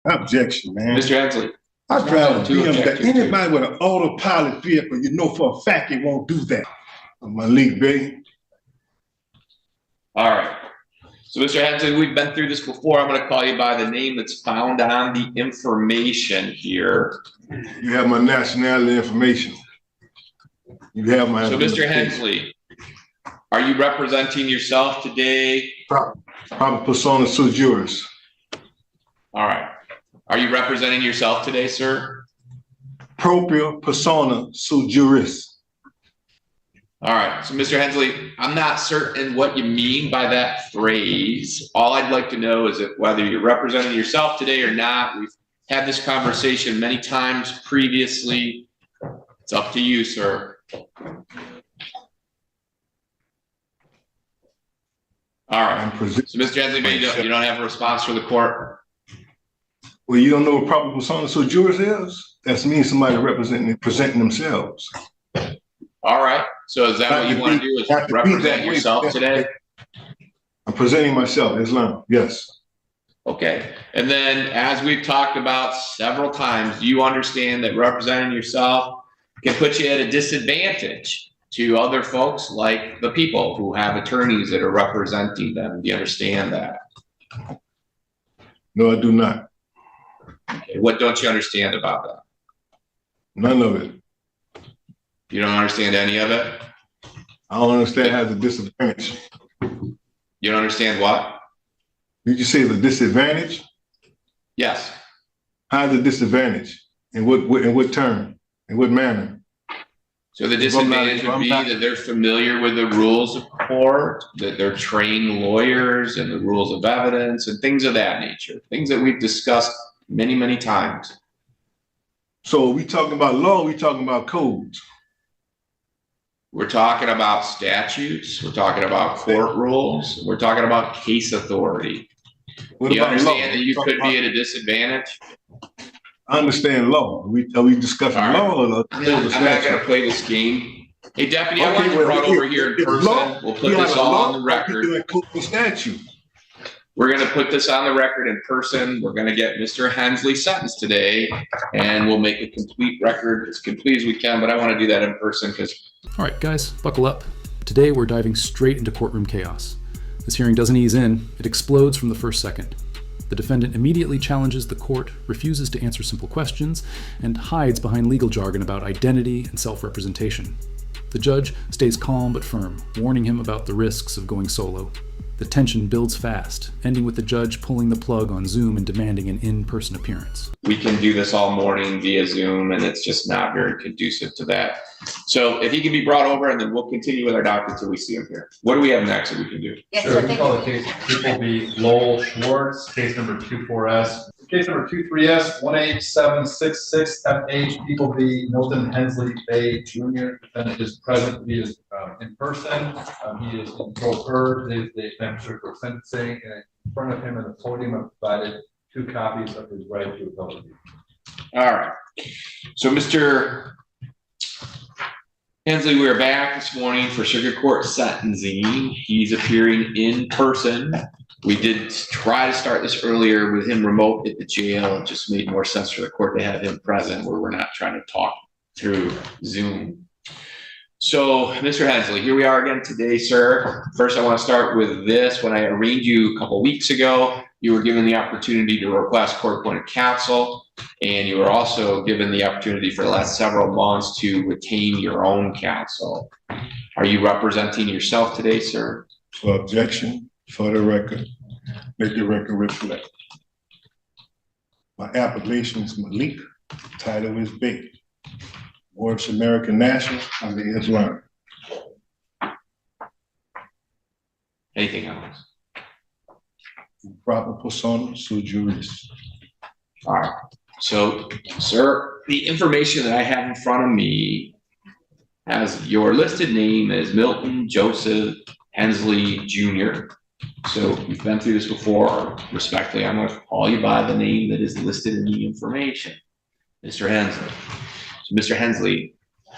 Objection, man. Mr. Hensley. I drive a BMW. Anybody with an autopilot vehicle, you know for a fact it won't do that. Malik Bey. All right. So, Mr. Hensley, we've been through this before. I'm going to call you by the name that's found on the information here. You have my nationality information. You have my. So, Mr. Hensley, are you representing yourself today? Proper persona sui juris. All right. Are you representing yourself today, sir? Propria persona sui juris. All right. So, Mr. Hensley, I'm not certain what you mean by that phrase. All I'd like to know is that whether you're representing yourself today or not. We've had this conversation many times previously. It's up to you, sir. All right. So, Mr. Hensley, you don't have a response for the court? Well, you don't know what proper persona sui juris is? That means somebody presenting themselves. All right. So is that what you want to do, is represent yourself today? I'm presenting myself, Islam, yes. Okay. And then as we've talked about several times, do you understand that representing yourself can put you at a disadvantage to other folks like the people who have attorneys that are representing them? Do you understand that? No, I do not. Okay. What don't you understand about that? None of it. You don't understand any of it? I don't understand it has a disadvantage. You don't understand what? Did you say the disadvantage? Yes. How's the disadvantage? In what term? In what manner? So the disadvantage would be that they're familiar with the rules of court, that they're trained lawyers and the rules of evidence and things of that nature, things that we've discussed many, many times. So are we talking about law, or are we talking about codes? We're talking about statutes. We're talking about court rules. We're talking about case authority. Do you understand that you could be at a disadvantage? I understand law. Are we discussing law? Or I'm not going to play this game. Hey, Deputy, I want you brought over here in person. We'll put this all on the record. We're going to put this on the record in person. We're going to get Mr. Hensley sentenced today, and we'll make a complete record, as complete as we can, but I want to do that in person because... All right, guys, buckle up. Today, we're diving straight into courtroom chaos. This hearing doesn't ease in. It explodes from the first second. The defendant immediately challenges the court, refuses to answer simple questions, and hides behind legal jargon about identity and self-representation. The judge stays calm but firm, warning him about the risks of going solo. The tension builds fast, ending with the judge pulling the plug on Zoom and demanding an in-person appearance. We can do this all morning via Zoom, and it's just not very conducive to that. So if he can be brought over, and then we'll continue with our doctor until we see him here. What do we have next that we can do? Yes, sure, we call the case People v. Lowell Schwartz, case number 24S. Case number 23S 18766 FH, People v. Milton Hensley Bay Jr. Defendant is present. He is in person. He is in pro per. Today's the temperature for sentencing. And in front of him at the podium, I've provided 2 copies of his right to appellate. All right. So, Mr. Hensley, we are back this morning for Sugar Court sentencing. He's appearing in person. We did try to start this earlier with him remote at the jail. It just made more sense for the court to have him present where we're not trying to talk through Zoom. So, Mr. Hensley, here we are again today, sir. First, I want to start with this. When I arraigned you a couple weeks ago, you were given the opportunity to request court-appointed counsel, and you were also given the opportunity for the last several months to retain your own counsel. Are you representing yourself today, sir? For objection, for the record, make the record reflect. My appellation is Malik, title is Bey. Works American National under Islam. Anything else? Proper persona sui juris. All right. So, sir, the information that I have in front of me has your listed name as Milton Joseph Hensley Jr. So we've been through this before. Respectfully, I'm going to call you by the name that is listed in the information, Mr. Hensley. So, Mr. Hensley,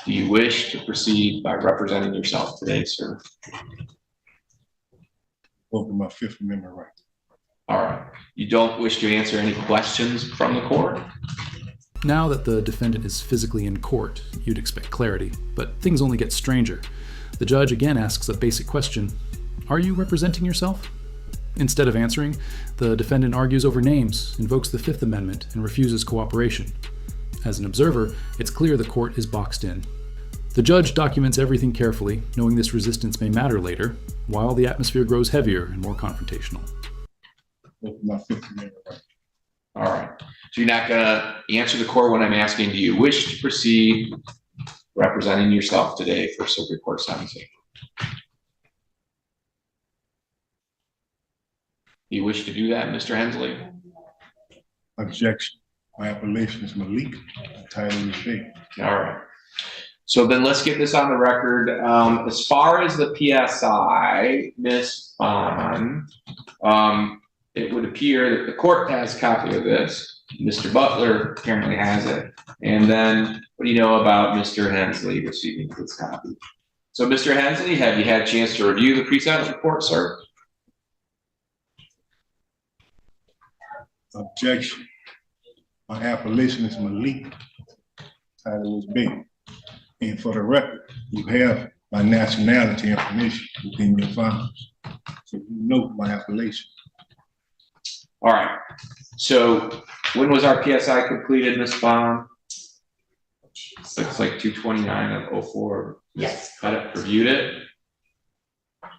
do you wish to proceed by representing yourself today, sir? Open my Fifth Amendment right. All right. You don't wish to answer any questions from the court? Now that the defendant is physically in court, you'd expect clarity, but things only get stranger. The judge again asks a basic question: are you representing yourself? Instead of answering, the defendant argues over names, invokes the Fifth Amendment, and refuses cooperation. As an observer, it's clear the court is boxed in. The judge documents everything carefully, knowing this resistance may matter later, while the atmosphere grows heavier and more confrontational. My Fifth Amendment right. All right. So you're not going to answer the court when I'm asking, do you wish to proceed representing yourself today for circuit court sentencing? You wish to do that, Mr. Hensley? Objection. My appellation is Malik. The title is big. All right. So then let's get this on the record. As far as the PSI, Ms. Bond, it would appear that the court has a copy of this. Mr. Butler apparently has it. And then what do you know about Mr. Hensley receiving this copy? So Mr. Hensley, have you had a chance to review the pre-sentence report, sir? Objection. My appellation is Malik. Title is big. And for the record, you have my nationality information within your files. So you know my appellation. All right. So when was our PSI completed, Ms. Bond? Looks like 2/29/04. Yes. Cut it, reviewed it.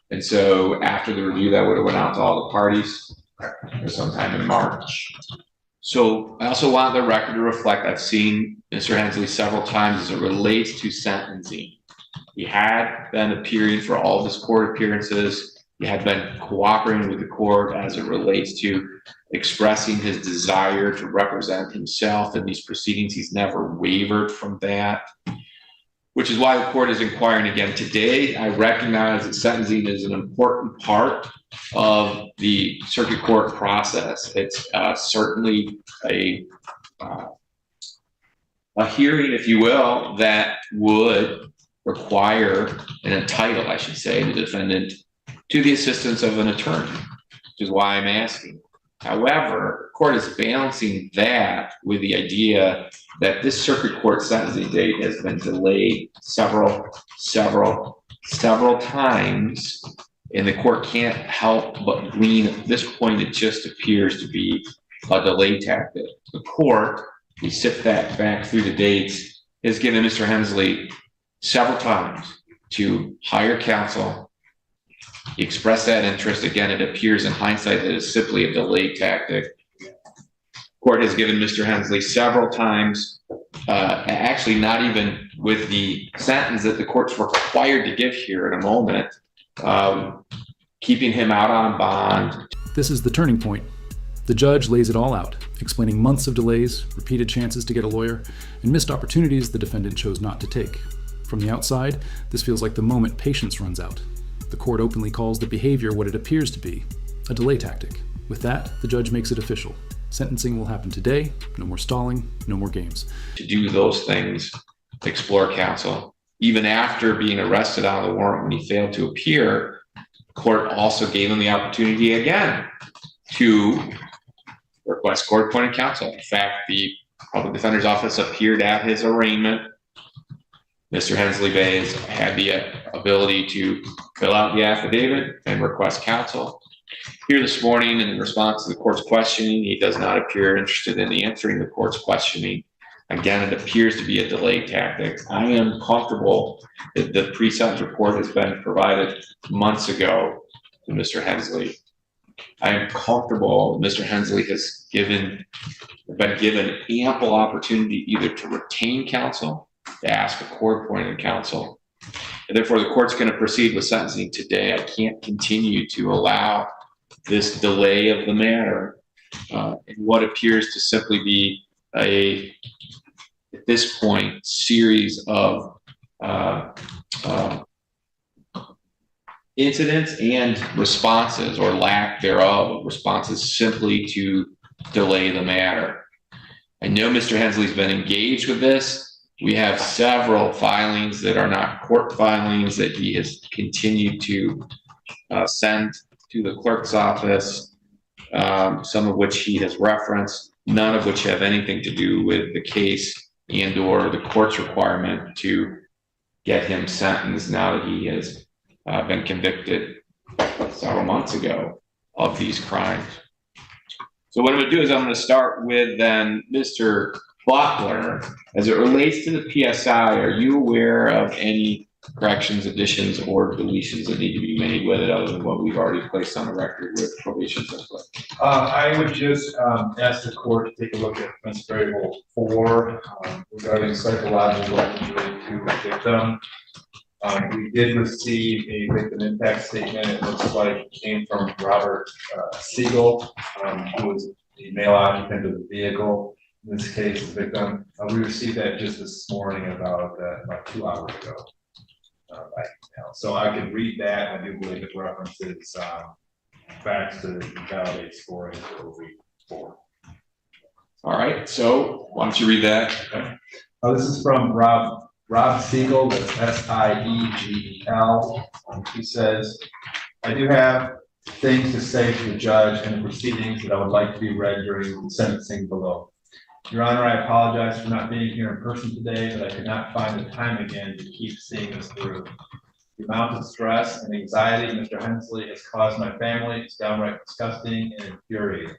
And so after the review, that would have went out to all the parties or sometime in March. So I also want the record to reflect, I've seen Mr. Hensley several times as it relates to sentencing. He had been appearing for all of his court appearances. He had been cooperating with the court as it relates to expressing his desire to represent himself in these proceedings. He's never wavered from that, which is why the court is inquiring again today. I recognize that sentencing is an important part of the circuit court process. It's certainly a hearing, if you will, that would require and entitle, I should say, the defendant to the assistance of an attorney, which is why I'm asking. However, the court is balancing that with the idea that this circuit court sentencing date has been delayed several times, and the court can't help but glean at this point it just appears to be a delay tactic. The court, we sift that back through the dates, has given Mr. Hensley several times to hire counsel. He expressed that interest. Again, it appears in hindsight that it's simply a delay tactic. Court has given Mr. Hensley several times, actually not even with the sentence that the court's required to give here in a moment, keeping him out on bond. This is the turning point. The judge lays it all out, explaining months of delays, repeated chances to get a lawyer, and missed opportunities the defendant chose not to take. From the outside, this feels like the moment patience runs out. The court openly calls the behavior what it appears to be, a delay tactic. With that, the judge makes it official. Sentencing will happen today, no more stalling, no more games. To do those things, explore counsel. Even after being arrested on the warrant when he failed to appear, court also gave him the opportunity again to request court-appointed counsel. In fact, the public defender's office appeared at his arraignment. Mr. Hensley Bays had the ability to fill out the affidavit and request counsel. Here this morning, in response to the court's questioning, he does not appear interested in answering the court's questioning. Again, it appears to be a delay tactic. I am comfortable that the pre-sentence report has been provided months ago to Mr. Hensley. I am comfortable Mr. Hensley has been given ample opportunity either to retain counsel, to ask a court-appointed counsel, and therefore the court's going to proceed with sentencing today. I can't continue to allow this delay of the matter in what appears to simply be at this point, series of incidents and responses, or lack thereof, responses simply to delay the matter. I know Mr. Hensley's been engaged with this. We have several filings that are not court filings that he has continued to send to the clerk's office. some of which he has referenced, none of which have anything to do with the case and or the court's requirement to get him sentenced now that he has been convicted several months ago of these crimes. So what I'm going to do is I'm going to start with then Mr. Buckler. As it relates to the PSI, are you aware of any corrections, additions, or deletions that need to be made with it other than what we've already placed on the record with probation? I would just ask the court to take a look at offense variable 4 regarding psychological injury to the victim. We did receive a victim impact statement. It looks like it came from Robert Siegel, who was the male occupant of the vehicle. In this case, the victim. We received that just this morning, about 2 hours ago. So I could read that. I do believe it references facts to validate scoring for week 4. All right. So why don't you read that? Okay. This is from Rob Siegel. That's S-I-E-G-E-L. He says, "I do have things to say to the judge and the proceedings that I would like to be read during the sentencing below. Your Honor, I apologize for not being here in person today, but I could not find the time again to keep seeing this through. The amount of stress and anxiety Mr. Hensley has caused my family is downright disgusting and infuriating.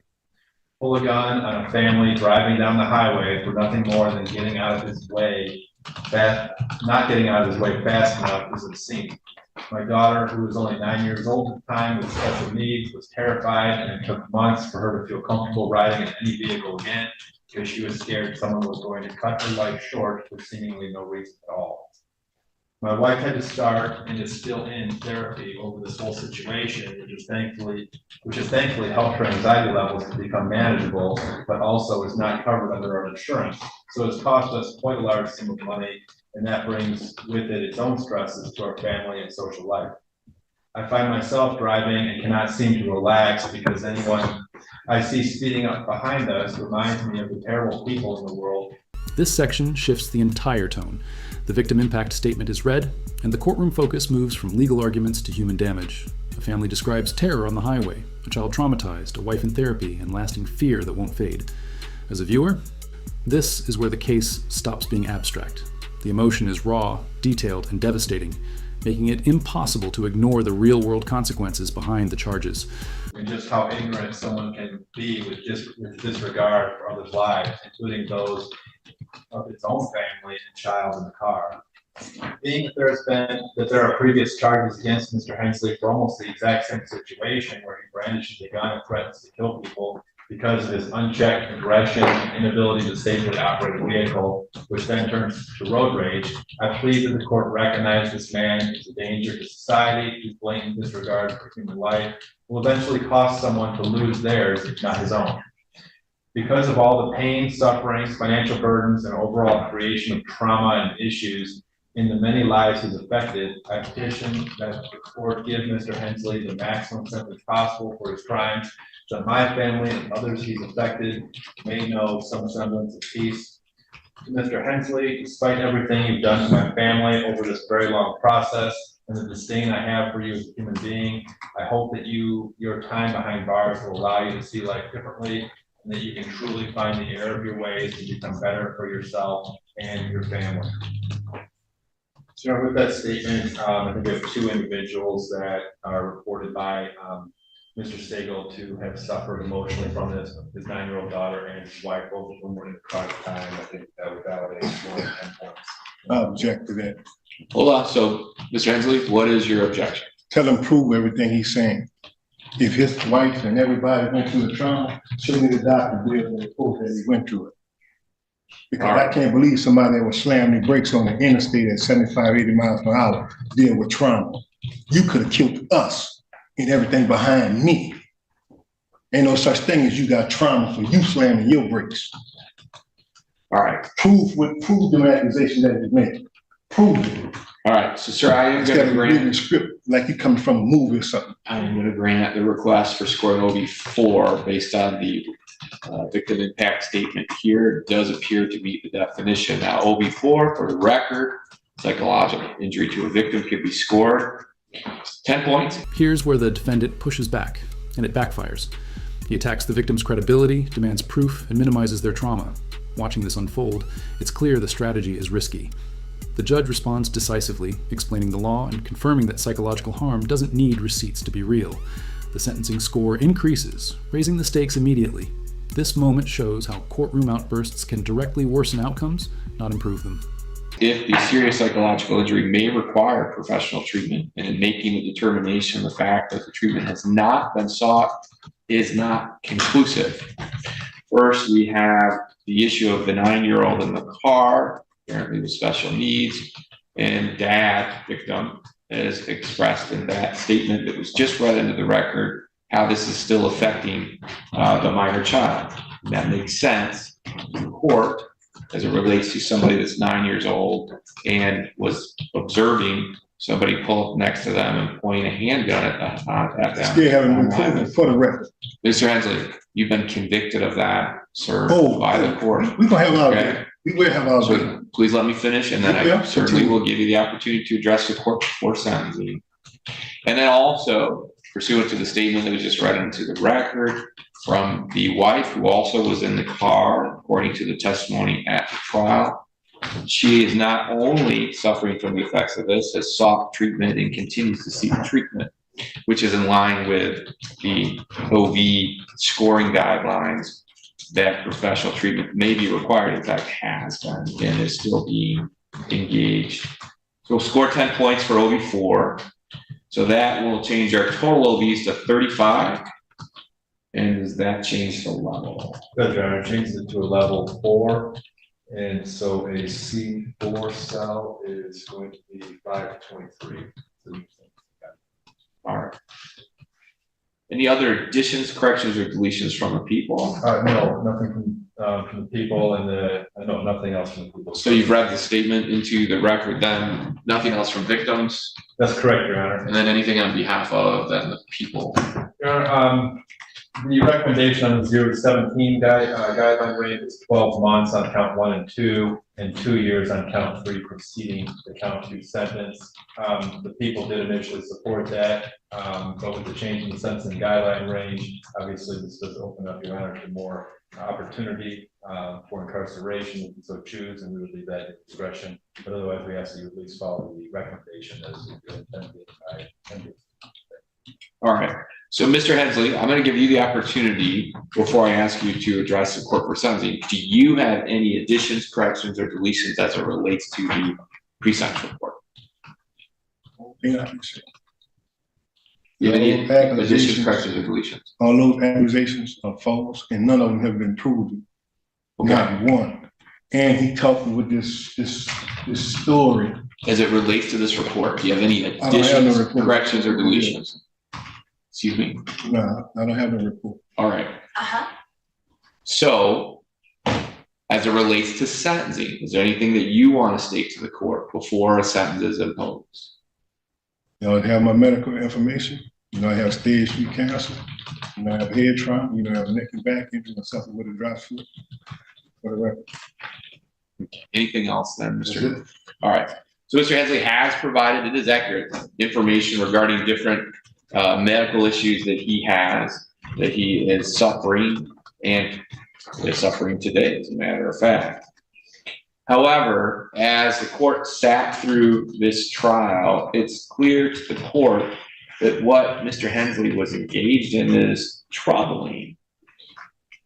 Pull a gun on a family driving down the highway for nothing more than getting out of his way, not getting out of his way fast enough is obscene. My daughter, who was only 9 years old at the time with special needs, was terrified, and it took months for her to feel comfortable riding in any vehicle again, because she was scared someone was going to cut her life short for seemingly no reason at all. My wife had to start and is still in therapy over this whole situation, which has thankfully helped her anxiety levels to become manageable, but also is not covered under our insurance. So it's cost us quite a large sum of money, and that brings with it its own stresses to our family and social life. I find myself driving and cannot seem to relax because anyone I see speeding up behind us reminds me of the terrible people in the world." This section shifts the entire tone. The victim impact statement is read, and the courtroom focus moves from legal arguments to human damage. A family describes terror on the highway, a child traumatized, a wife in therapy, and lasting fear that won't fade. As a viewer, this is where the case stops being abstract. The emotion is raw, detailed, and devastating, making it impossible to ignore the real-world consequences behind the charges. And just how ignorant someone can be with disregard for others' lives, including those of its own family and child in the car. Being that there are previous charges against Mr. Hensley for almost the exact same situation, where he brandishes a gun and threatens to kill people because of his unchecked aggression and inability to safely operate a vehicle, which then turns to road rage, I plead that the court recognize this man is a danger to society, whose blatant disregard for human life will eventually cost someone to lose theirs, if not his own. Because of all the pain, sufferings, financial burdens, and overall creation of trauma and issues in the many lives he's affected, I petition that the court give Mr. Hensley the maximum sentence possible for his crimes, so that my family and others he's affected may know some semblance of peace. To Mr. Hensley, despite everything you've done to my family over this very long process and the disdain I have for you as a human being, I hope that your time behind bars will allow you to see life differently, and that you can truly find the error of your ways to become better for yourself and your family. So with that statement, I think we have 2 individuals that are reported by Mr. Siegel to have suffered emotionally from this, his 9-year-old daughter and his wife, both of them were in the car at the time. I think that would validate more than 10 points. I object to that. Hold on. So, Mr. Hensley, what is your objection? Tell him prove everything he's saying. If his wife and everybody went through the trauma, show me the doctor bill and the proof that he went through it. Because I can't believe somebody that was slamming the brakes on the interstate at 75, 80 miles per hour deal with trauma. You could have killed us and everything behind me. Ain't no such thing as you got trauma for you slamming your brakes. All right. Prove the accusation that you made. Prove it. All right. So, sir, I am going to grant the script like you coming from a movie or something. I am going to grant the request for scoring OB4 based on the victim impact statement here. It does appear to meet the definition. Now, OB4, for the record, psychological injury to a victim could be scored 10 points. Here's where the defendant pushes back, and it backfires. He attacks the victim's credibility, demands proof, and minimizes their trauma. Watching this unfold, it's clear the strategy is risky. The judge responds decisively, explaining the law and confirming that psychological harm doesn't need receipts to be real. The sentencing score increases, raising the stakes immediately. This moment shows how courtroom outbursts can directly worsen outcomes, not improve them. If the serious psychological injury may require professional treatment, and in making the determination, the fact that the treatment has not been sought is not conclusive. First, we have the issue of the 9-year-old in the car, apparently with special needs, and dad, victim, has expressed in that statement that was just read into the record how this is still affecting the minor child. And that makes sense in court as it relates to somebody that's 9 years old and was observing somebody pull up next to them and point a handgun at them. Still haven't been proven for the record. Mr. Hensley, you've been convicted of that, sir, by the court. We're gonna have our Okay. We will have our So please let me finish, and then I Yeah, certainly continue. will give you the opportunity to address the court before sentencing. And then also pursuant to the statement that was just read into the record from the wife, who also was in the car, according to the testimony at the trial, she is not only suffering from the effects of this, has sought treatment and continues to seek treatment, which is in line with the OV scoring guidelines that professional treatment may be required, in fact has done, and is still being engaged. So we'll score 10 points for OV4. So that will change our total OVs to 35. And does that change the level? Good, Your Honor, changes it to a level 4, and so a C4 cell is going to be 523. All right. Any other additions, corrections, or deletions from the people? No, nothing from the people, and no, nothing else from the people. So you've read the statement into the record, then nothing else from victims, That's correct, Your Honor. and then anything on behalf of then the people. Your Honor, the recommendation on the 0 to 17 guideline range is 12 months on count 1 and 2, and 2 years on count 3 preceding the count 2 sentence. The people did initially support that, but with the change in the sentencing guideline range, obviously this does open up, Your Honor, to more opportunity for incarceration if you so choose, and we would leave that at discretion. But otherwise, we ask that you at least follow the recommendation as intended by Henry. All right. So, Mr. Hensley, I'm going to give you the opportunity before I ask you to address the court for sentencing. Do you have any additions, corrections, or deletions as it relates to the pre-sentence report? Yeah, I can say. Do you have any additions, Accusations. corrections, or deletions? All those accusations are false, and none of them have been proven. Okay. Not one. And he talking with this story. As it relates to this report, do you have any don't have no additions, report. corrections, or deletions? Excuse me. No, I don't have a report. All right. So, as it relates to sentencing, is there anything that you want to state to the court before a sentence is imposed? You know, I have my medical information. You know, I have stage 3 cancer. You know, I have head trauma. You know, I have neck and back injury and something with a dry foot. For the record. Anything else then, That's Mr. it. All right. So Mr. Hensley has provided, it is accurate, information regarding different medical issues that he has, that he is suffering and is suffering today, as a matter of fact. However, as the court sat through this trial, it's clear to the court that what Mr. Hensley was engaged in is troubling.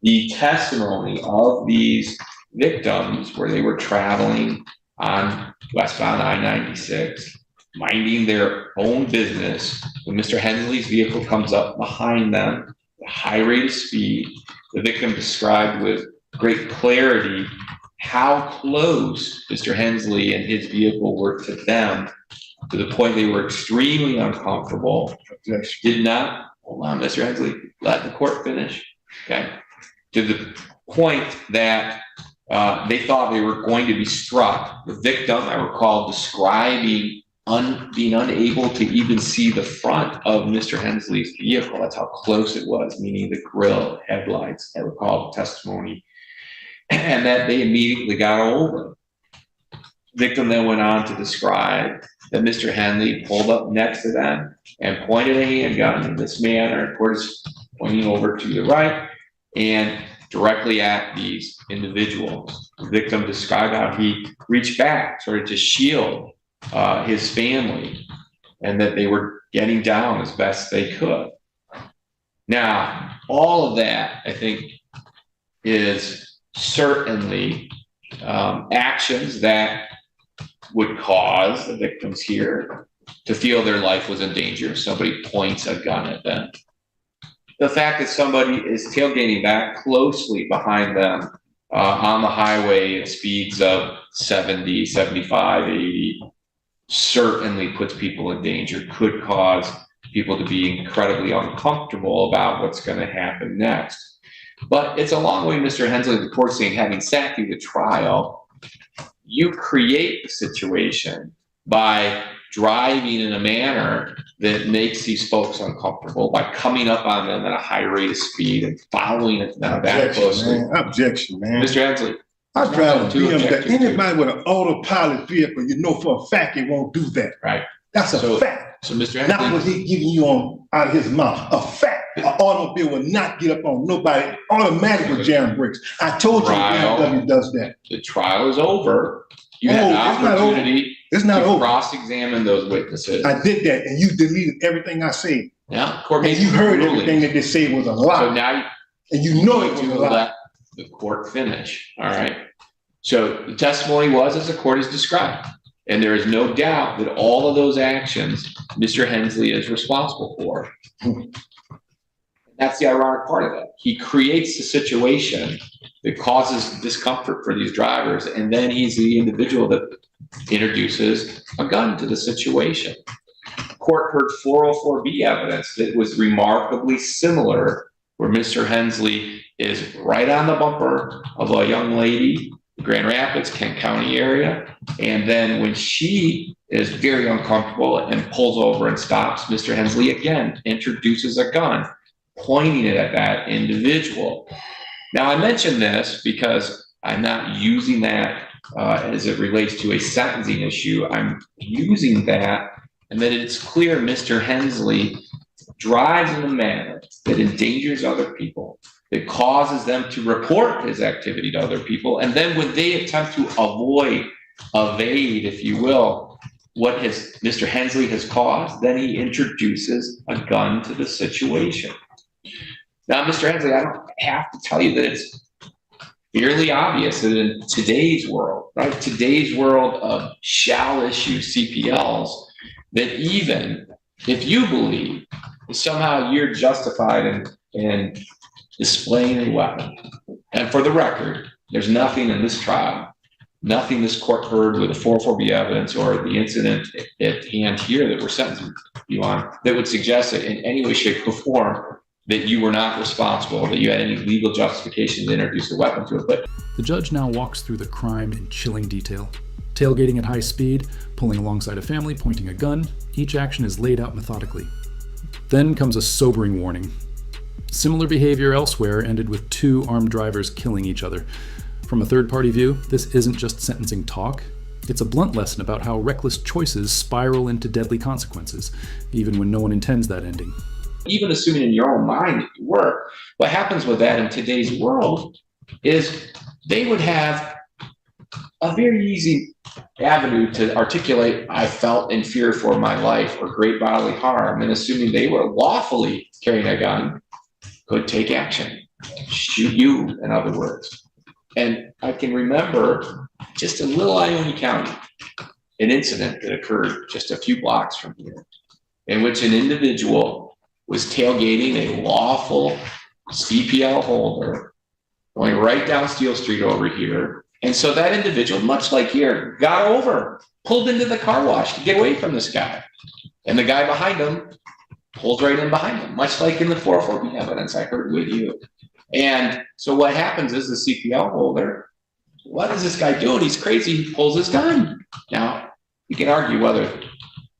The testimony of these victims where they were traveling on westbound I-96, minding their own business, when Mr. Hensley's vehicle comes up behind them, at a high rate of speed, the victim described with great clarity how close Mr. Hensley and his vehicle were to them, to the point they were extremely uncomfortable. Objection. Did not, hold on, Mr. Hensley, let the court finish, okay? To the point that they thought they were going to be struck. The victim, I recall, describing being unable to even see the front of Mr. Hensley's vehicle. That's how close it was, meaning the grill, headlights, I recall the testimony, and that they immediately got over. Victim then went on to describe that Mr. Hensley pulled up next to them and pointed a handgun in this manner. Of course, pointing over to the right and directly at these individuals. The victim described how he reached back, sort of to shield his family, and that they were getting down as best they could. Now, all of that, I think, is certainly actions that would cause the victims here to feel their life was in danger if somebody points a gun at them. The fact that somebody is tailgating back closely behind them on the highway at speeds of 70, 75, 80 certainly puts people in danger, could cause people to be incredibly uncomfortable about what's going to happen next. But it's a long way, Mr. Hensley, the court saying, having sat through the trial, you create the situation by driving in a manner that makes these folks uncomfortable, by coming up on them at a high rate of speed and following them that closely. Objection, man. Mr. Hensley. I drive a BMW. Anybody with an autopilot vehicle, you know for a fact he won't do that. Right. That's a fact. So Mr. Not Hensley. what he giving you on out of his mouth. A fact. An automobile will not get up on nobody automatically with jam brakes. I told you BMW does that. The trial is over. You had an opportunity to cross-examine those witnesses. I did that, and you deleted everything I said. Yeah, court and you heard everything that they said was a lie. So now and you know it was a lie. Let the court finish. All right. So the testimony was as the court has described, and there is no doubt that all of those actions Mr. Hensley is responsible for. That's the ironic part of it. He creates the situation that causes discomfort for these drivers, and then he's the individual that introduces a gun to the situation. Court heard 404B evidence that was remarkably similar, where Mr. Hensley is right on the bumper of a young lady, Grand Rapids, Kent County area, and then when she is very uncomfortable and pulls over and stops, Mr. Hensley again introduces a gun, pointing it at that individual. Now, I mention this because I'm not using that as it relates to a sentencing issue. I'm using that and that it's clear Mr. Hensley drives in a manner that endangers other people, that causes them to report his activity to other people. And then when they attempt to evade, if you will, what Mr. Hensley has caused, then he introduces a gun to the situation. Now, Mr. Hensley, I don't have to tell you that it's fairly obvious that in today's world, right, today's world of shall issue CPLs, that even if you believe that somehow you're justified in displaying a weapon, and for the record, there's nothing in this trial, nothing this court heard with the 404B evidence or the incident at hand here that we're sentencing you on that would suggest that in any way, shape, or form that you were not responsible, that you had any legal justification to introduce a weapon to it. But the judge now walks through the crime in chilling detail. Tailgating at high speed, pulling alongside a family, pointing a gun, each action is laid out methodically. Then comes a sobering warning. Similar behavior elsewhere ended with 2 armed drivers killing each other. From a third-party view, this isn't just sentencing talk. It's a blunt lesson about how reckless choices spiral into deadly consequences, even when no one intends that ending. Even assuming in your own mind that you were, what happens with that in today's world is they would have a very easy avenue to articulate, I felt in fear for my life or great bodily harm, and assuming they were lawfully carrying a gun, could take action, shoot you, in other words. And I can remember just in little Ione County, an incident that occurred just a few blocks from here, in which an individual was tailgating a lawful CPL holder going right down Steel Street over here. And so that individual, much like here, got over, pulled into the car wash to get away from this guy. And the guy behind him pulls right in behind him, much like in the 404B evidence I heard with you. And so what happens is the CPL holder, what is this guy doing? He's crazy. He pulls his gun. Now, you can argue whether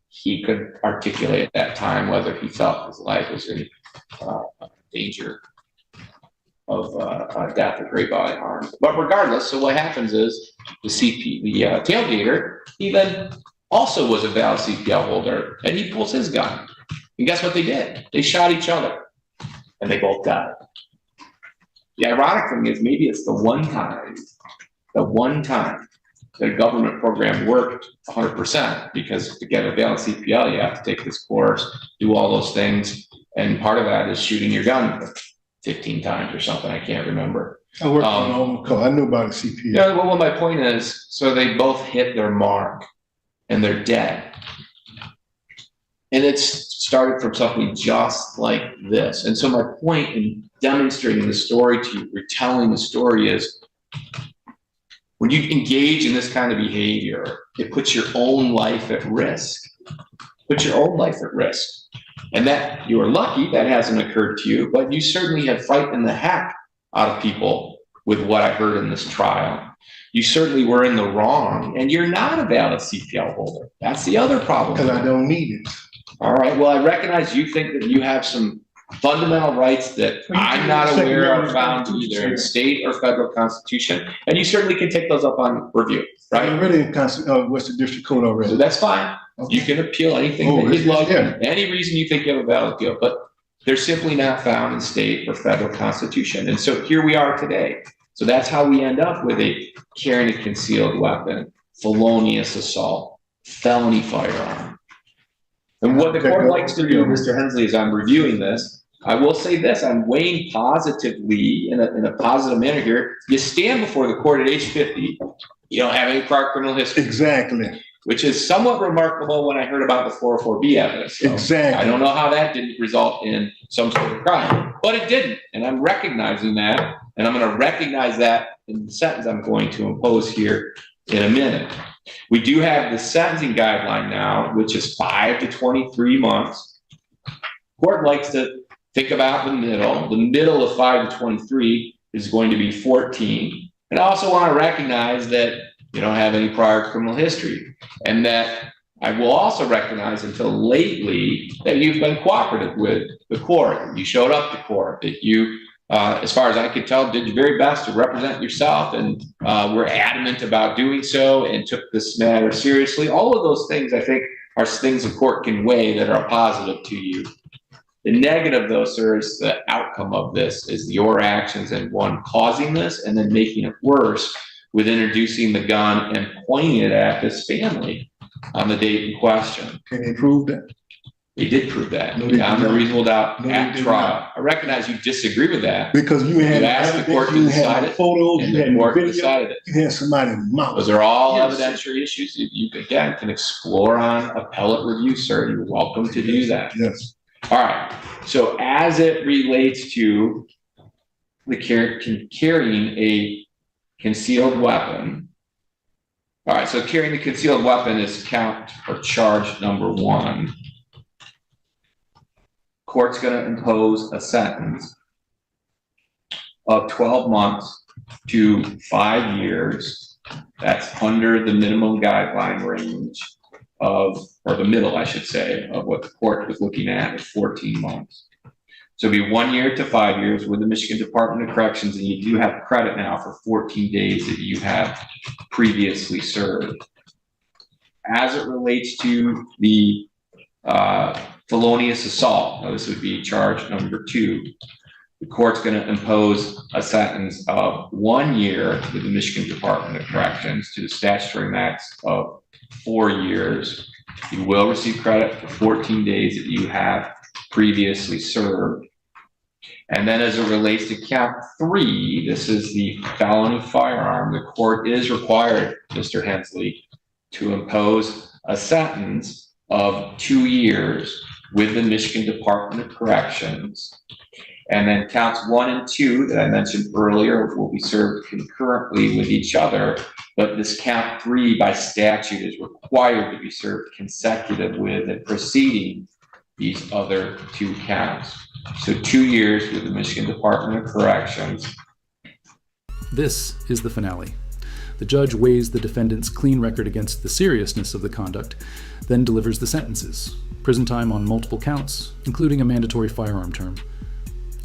he could articulate at that time whether he felt his life was in danger of death or great bodily harm. But regardless, so what happens is the tailgater, he then also was a valid CPL holder, and he pulls his gun. And guess what they did? They shot each other. and they both died. The ironic thing is maybe it's the one time that a government program worked 100%, because to get a valid CPL, you have to take this course, do all those things. And part of that is shooting your gun 15 times or something. I can't remember. I worked on my own car. I knew about a CPA. Yeah, well, my point is, so they both hit their mark and they're dead. And it's started from something just like this. And so my point in demonstrating the story to you, retelling the story, is when you engage in this kind of behavior, it puts your own life at risk. Put your own life at risk. And that you're lucky that hasn't occurred to you, but you certainly have frightened the heck out of people with what I heard in this trial. You certainly were in the wrong, and you're not a valid CPL holder. That's the other problem. Because I don't need it. All right, well, I recognize you think that you have some fundamental rights that I'm not aware are found either in state or federal constitution, and you certainly can take those up on review, right? I'm already in Western District Court already. So that's fine. You can appeal anything that you'd like, any reason you think you have a valid appeal, but they're simply not found in state or federal constitution. And so here we are today. So that's how we end up with a carrying a concealed weapon, felonious assault, felony firearm. And what the court likes to do, Mr. Hensley, as I'm reviewing this, I will say this, I'm weighing positively in a positive manner here. You stand before the court at age 50, you don't have any prior criminal history. Exactly. Which is somewhat remarkable when I heard about the 404B evidence. So exactly. I don't know how that didn't result in some sort of crime, but it didn't. And I'm recognizing that, and I'm going to recognize that in the sentence I'm going to impose here in a minute. We do have the sentencing guideline now, which is 5 to 23 months. Court likes to think about the middle. The middle of 5 to 23 is going to be 14. And I also want to recognize that you don't have any prior criminal history, and that I will also recognize until lately that you've been cooperative with the court. You showed up to court, that you, as far as I could tell, did your very best to represent yourself, and were adamant about doing so and took this matter seriously. All of those things, I think, are things the court can weigh that are positive to you. The negative, though, sir, is the outcome of this is your actions, and one causing this and then making it worse with introducing the gun and pointing it at this family on the date in question. Can they prove that? They did prove that. No, Beyond a reasonable doubt No, at they did trial. not. I recognize you disagree with that. Because you had asked the court to you decide had it, photos, and you the had court video, decided it. you had somebody's mouth. Those are all Yes. evidentiary issues that you, again, can explore on appellate review, sir. You're welcome to do that. Yes. All right. So as it relates to the carrying a concealed weapon, all right, so carrying the concealed weapon is count or charge number 1. Court's going to impose a sentence of 12 months to 5 years. That's under the minimum guideline range of, or the middle, I should say, of what the court was looking at 14 months. So it'd be 1 year to 5 years with the Michigan Department of Corrections, and you do have credit now for 14 days that you have previously served. As it relates to the felonious assault, now this would be charge number 2. The court's going to impose a sentence of 1 year with the Michigan Department of Corrections to the statutory max of 4 years. You will receive credit for 14 days that you have previously served. And then as it relates to count 3, this is the felony firearm. The court is required, Mr. Hensley, to impose a sentence of 2 years with the Michigan Department of Corrections. And then counts 1 and 2 that I mentioned earlier will be served concurrently with each other, but this count 3 by statute is required to be served consecutive with and preceding these other 2 counts. So 2 years with the Michigan Department of Corrections. This is the finale. The judge weighs the defendant's clean record against the seriousness of the conduct, then delivers the sentences. Prison time on multiple counts, including a mandatory firearm term.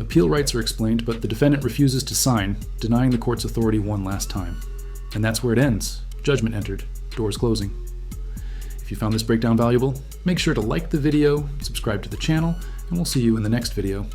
Appeal rights are explained, but the defendant refuses to sign, denying the court's authority one last time. And that's where it ends. Judgment entered. Doors closing. If you found this breakdown valuable, make sure to like the video, subscribe to the channel, and we'll see you in the next video.